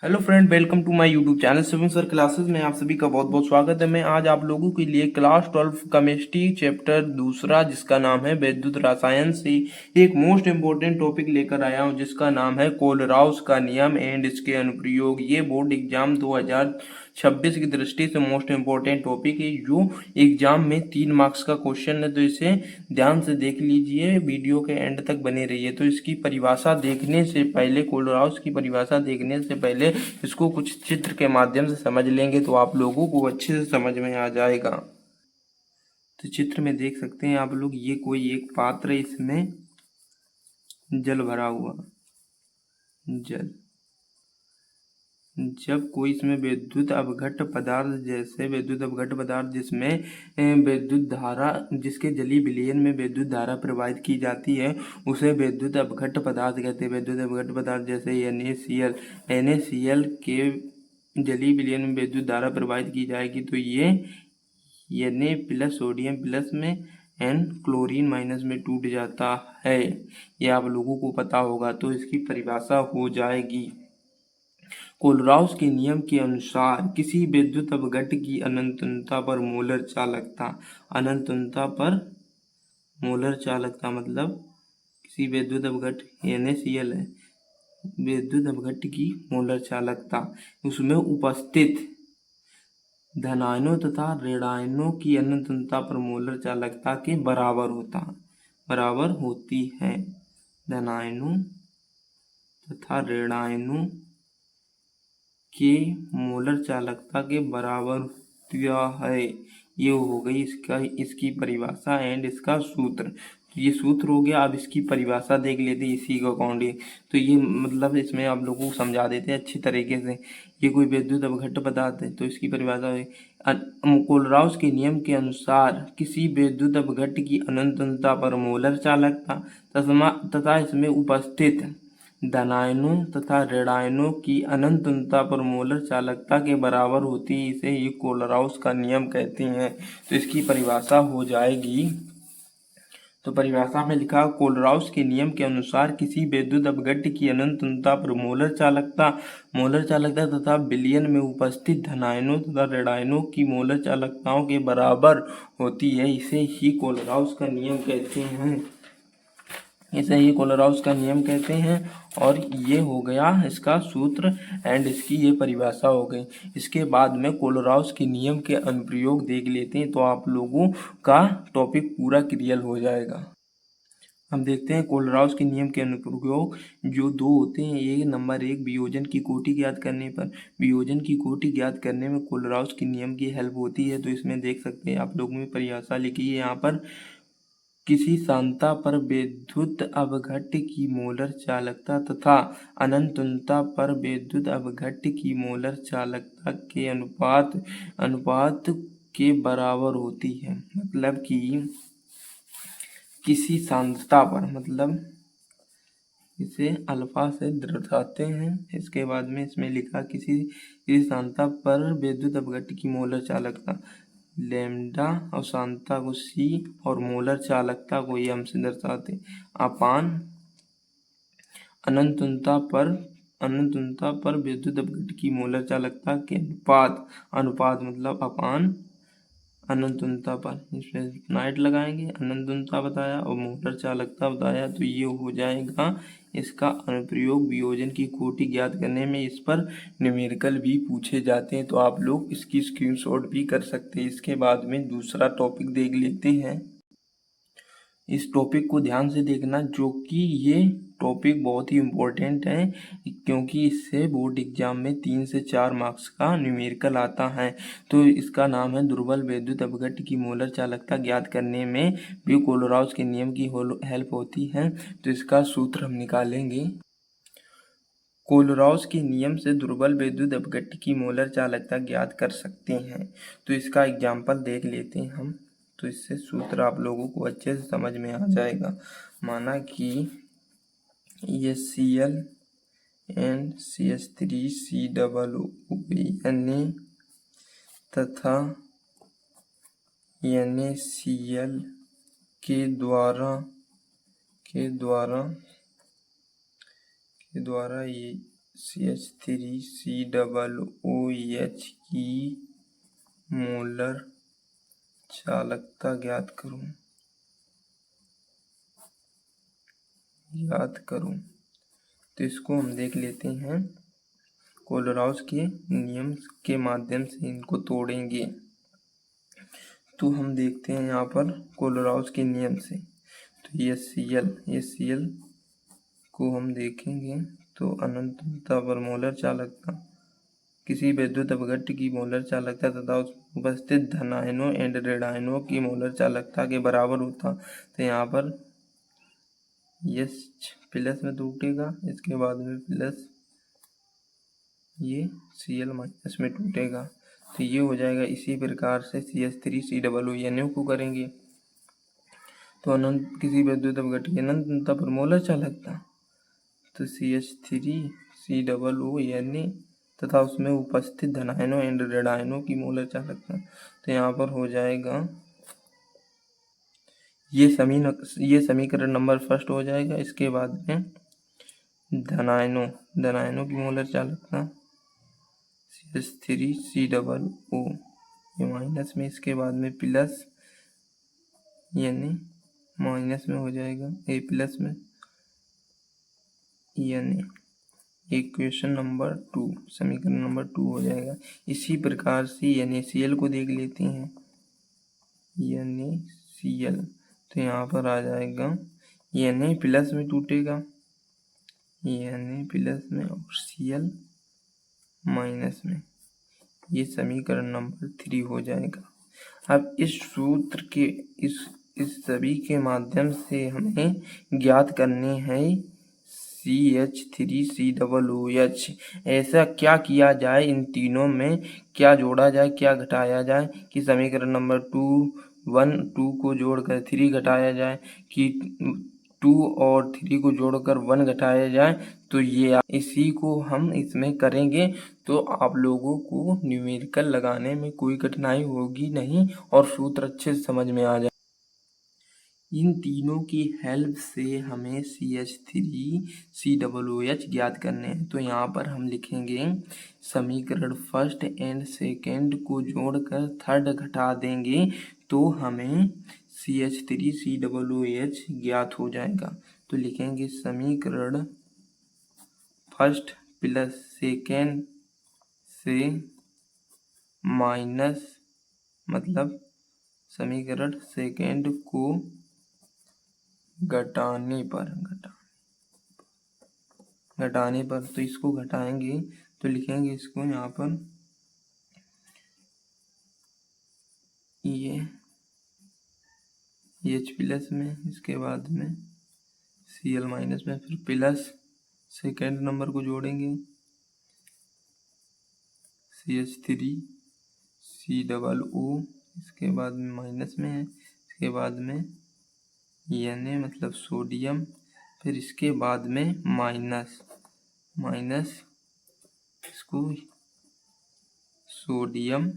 Hello friend, welcome to my YouTube channel Shivam sir classes में आप सभी का बहुत बहुत स्वागत है। मैं आज आप लोगों के लिए क्लास 12 केमिस्ट्री चैप्टर दूसरा जिसका नाम है विद्युत रसायन से एक मोस्ट इम्पोर्टेंट टॉपिक लेकर आया हूं जिसका नाम है कोलराउस का नियम एंड इसके अनुप्रयोग। ये बोर्ड एग्जाम 2026 की दृष्टि से मोस्ट इम्पोर्टेंट टॉपिक है जो एग्जाम में 3 मार्क्स का क्वेश्चन है, तो इसे ध्यान से देख लीजिए, वीडियो के एंड तक बने रहिए। तो इसकी परिभाषा देखने से पहले, कोलराउस की परिभाषा देखने से पहले इसको कुछ चित्र के माध्यम से समझ लेंगे तो आप लोगों को अच्छे से समझ में आ जाएगा। तो चित्र में देख सकते हैं आप लोग, ये कोई एक पात्र है, इसमें जल भरा हुआ जल। जब कोई इसमें विद्युत अवघट पदार्थ, जैसे विद्युत अवघट पदार्थ जिसमें विद्युत धारा, जिसके जलीय विलयन में विद्युत धारा प्रवाहित की जाती है, उसे विद्युत अवघट पदार्थ कहते हैं। विद्युत अवघट पदार्थ जैसे NaCl के जलीय विलयन में विद्युत धारा प्रवाहित की जाएगी तो ये Na प्लस सोडियम प्लस में एन क्लोरीन माइनस में टूट जाता है। ये आप लोगों को पता होगा। तो इसकी परिभाषा हो जाएगी, कोलराउस के नियम के अनुसार किसी विद्युत अपघट्य की अनंतता पर मोलर चालकता, अनंतता पर मोलर चालकता मतलब किसी विद्युत अपघट्य NaCl है, विद्युत अपघट्य की मोलर चालकता उसमें उपस्थित धनायनों तथा ऋणायनों की अनंतता पर मोलर चालकता के बराबर होती है। धनायनों तथा ऋणायनों के मोलर चालकता के बराबर होता है। ये हो गई इसकी परिभाषा एंड इसका सूत्र। तो ये सूत्र हो गया। अब इसकी परिभाषा देख लेते हैं इसी के अकॉर्डिंग। तो ये मतलब इसमें आप लोगों को समझा देते हैं अच्छी तरीके से। ये कोई विद्युत अवघट पदार्थ है तो इसकी परिभाषा है, कोलराउस के नियम के अनुसार किसी विद्युत अपघट्य की अनंतता पर मोलर चालकता तथा इसमें उपस्थित धनायनों तथा ऋणायनों की अनंतता पर मोलर चालकता के बराबर होती है। इसे ही कोलराउस का नियम कहते हैं। तो इसकी परिभाषा हो जाएगी, तो परिभाषा में लिखा, कोलराउस के नियम के अनुसार किसी विद्युत अपघट्य की अनंतता पर मोलर चालकता तथा विलयन में उपस्थित धनायनों तथा ऋणायनों की मोलर चालकताओं के बराबर होती है। इसे ही कोलराउस का नियम कहते हैं। इसे ही कोलराउस का नियम कहते हैं। और ये हो गया इसका सूत्र एंड इसकी ये परिभाषा हो गई। इसके बाद में कोलराउस के नियम के अनुप्रयोग देख लेते हैं तो आप लोगों का टॉपिक पूरा क्लियर हो जाएगा। हम देखते हैं कोलराउस के नियम के अनुप्रयोग जो 2 होते हैं। ये नंबर 1, वियोजन की कोटि ज्ञात करने पर, वियोजन की कोटि ज्ञात करने में कोलराउस के नियम की हेल्प होती है। तो इसमें देख सकते हैं आप लोगों में परिभाषा लिखी है यहाँ पर, किसी सांद्रता पर विद्युत अपघट्य की मोलर चालकता तथा अनंतता पर विद्युत अपघट्य की मोलर चालकता के अनुपात के बराबर होती है। मतलब कि किसी सांद्रता पर, मतलब इसे अल्फा से दर्शाते हैं। इसके बाद में इसमें लिखा, किसी सांद्रता पर विद्युत अपघट्य की मोलर चालकता, लैम्डा और सांद्रता को C और मोलर चालकता को M से दर्शाते, अपान अनंतता पर विद्युत अपघट्य की मोलर चालकता के अनुपात मतलब अपान अनंतता पर, इसमें नाइट लगाएंगे, अनंतता बताया और मोलर चालकता बताया। तो ये हो जाएगा इसका अनुप्रयोग वियोजन की कोटि ज्ञात करने में। इस पर न्यूमेरिकल भी पूछे जाते हैं तो आप लोग इसकी स्क्रीनशॉट भी कर सकते हैं। इसके बाद में दूसरा टॉपिक देख लेते हैं। इस टॉपिक को ध्यान से देखना, जो कि ये टॉपिक बहुत ही इम्पोर्टेंट है क्योंकि इससे बोर्ड एग्जाम में 3 से 4 मार्क्स का न्यूमेरिकल आता है। तो इसका नाम है दुर्बल विद्युत अपघट्य की मोलर चालकता ज्ञात करने में भी कोलराउस के नियम की हेल्प होती है। तो इसका सूत्र हम निकालेंगे। कोलराउस के नियम से दुर्बल विद्युत अपघट्य की मोलर चालकता ज्ञात कर सकते हैं। तो इसका एग्जाम्पल देख लेते हैं हम, तो इससे सूत्र आप लोगों को अच्छे से समझ में आ जाएगा। माना कि ये Cl एंड CH3COO तथा NaCl के द्वारा ये CH3COOH की मोलर चालकता ज्ञात करूं। तो इसको हम देख लेते हैं, कोलोराउस के नियम के माध्यम से इनको तोड़ेंगे। तो हम देखते हैं यहाँ पर कोलोराउस के नियम से, तो ये Cl को हम देखेंगे तो अनंतता पर मोलर चालकता, किसी विद्युत अपघट्ट की मोलर चालकता तथा उसमें उपस्थित धन आयनों एंड ऋण आयनों की मोलर चालकता के बराबर होता। तो यहाँ पर यस प्लस में टूटेगा, इसके बाद में प्लस ये Cl माइनस में टूटेगा। तो ये हो जाएगा। इसी प्रकार से CH3COONO को करेंगे तो अनंत किसी विद्युत अपघट्ट की अनंतता पर मोलर चालकता, तो CH3COONO तथा उसमें उपस्थित धन आयनों एंड ऋण आयनों की मोलर चालकता। तो यहाँ पर हो जाएगा ये समीकरण नंबर फर्स्ट हो जाएगा। इसके बाद में धन आयनों की मोलर चालकता CH3COO ये माइनस में, इसके बाद में प्लस यानी माइनस में हो जाएगा, ए प्लस में यानी इक्वेशन नंबर 2 समीकरण नंबर 2 हो जाएगा। इसी प्रकार से NaCl को देख लेते हैं। NaCl तो यहाँ पर आ जाएगा Na प्लस में टूटेगा, Na प्लस में और Cl माइनस में, ये समीकरण नंबर 3 हो जाएगा। अब इस सूत्र के इस सभी के माध्यम से हमें ज्ञात करने हैं CH3COOH। ऐसा क्या किया जाए, इन तीनों में क्या जोड़ा जाए, क्या घटाया जाए कि समीकरण नंबर 2 को जोड़कर 3 घटाया जाए, कि 2 और 3 को जोड़कर 1 घटाया जाए। तो ये इसी को हम इसमें करेंगे तो आप लोगों को न्यूमेरिकल लगाने में कोई कठिनाई होगी नहीं और सूत्र अच्छे से समझ में आ जाए। इन तीनों की हेल्प से हमें CH3COOH ज्ञात करने हैं। तो यहाँ पर हम लिखेंगे समीकरण फर्स्ट एंड सेकेंड को जोड़कर थर्ड घटा देंगे तो हमें CH3COOH ज्ञात हो जाएगा। तो लिखेंगे समीकरण फर्स्ट प्लस सेकेंड से माइनस, मतलब समीकरण सेकेंड को घटाने पर तो इसको घटाएंगे तो लिखेंगे इसको यहाँ पर ये H प्लस में, इसके बाद में Cl माइनस में, फिर प्लस सेकेंड नंबर को जोड़ेंगे CH3COO, इसके बाद में माइनस में है, इसके बाद में Na मतलब सोडियम, फिर इसके बाद में माइनस इसको सोडियम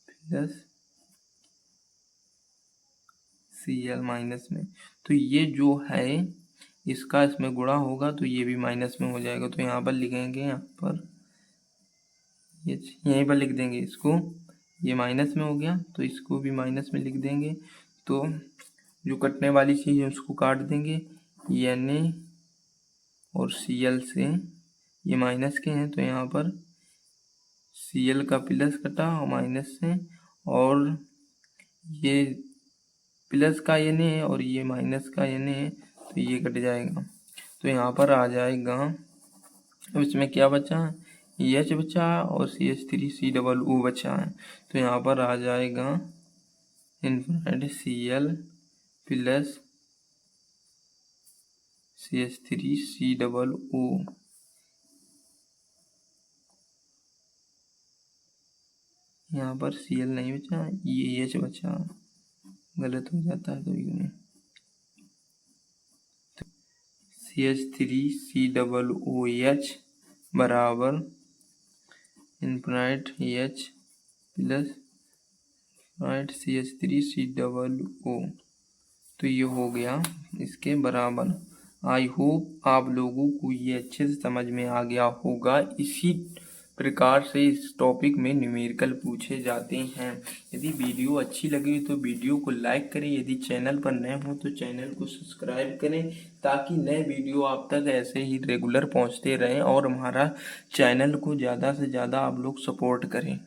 प्लस Cl माइनस में। तो ये जो है इसका इसमें गुणा होगा तो ये भी माइनस में हो जाएगा। तो यहाँ पर लिखेंगे, यहाँ पर यहीं पर लिख देंगे इसको, ये माइनस में हो गया तो इसको भी माइनस में लिख देंगे। तो जो कटने वाली चीज़ है उसको काट देंगे, Na और Cl से, ये माइनस के हैं तो यहाँ पर Cl का प्लस कटा और माइनस से, और ये प्लस का Na है और ये माइनस का Na है तो ये कट जाएगा। तो यहाँ पर आ जाएगा, अब इसमें क्या बचा है, H बचा और CH3COO बचा है। तो यहाँ पर आ जाएगा इन्फिनिटी Cl प्लस CH3COO। यहाँ पर Cl नहीं बचा, ये H बचा, गलत हो जाता है कभी कभी। CH3COOH बराबर इन्फिनिट H प्लस CH3COO। तो ये हो गया इसके बराबर। आई होप आप लोगों को ये अच्छे से समझ में आ गया होगा। इसी प्रकार से इस टॉपिक में न्यूमेरिकल पूछे जाते हैं। यदि वीडियो अच्छी लगी तो वीडियो को लाइक करें, यदि चैनल पर नए हो तो चैनल को सब्सक्राइब करें, ताकि नए वीडियो आप तक ऐसे ही रेगुलर पहुंचते रहें और हमारा चैनल को ज़्यादा से ज़्यादा आप लोग सपोर्ट करें।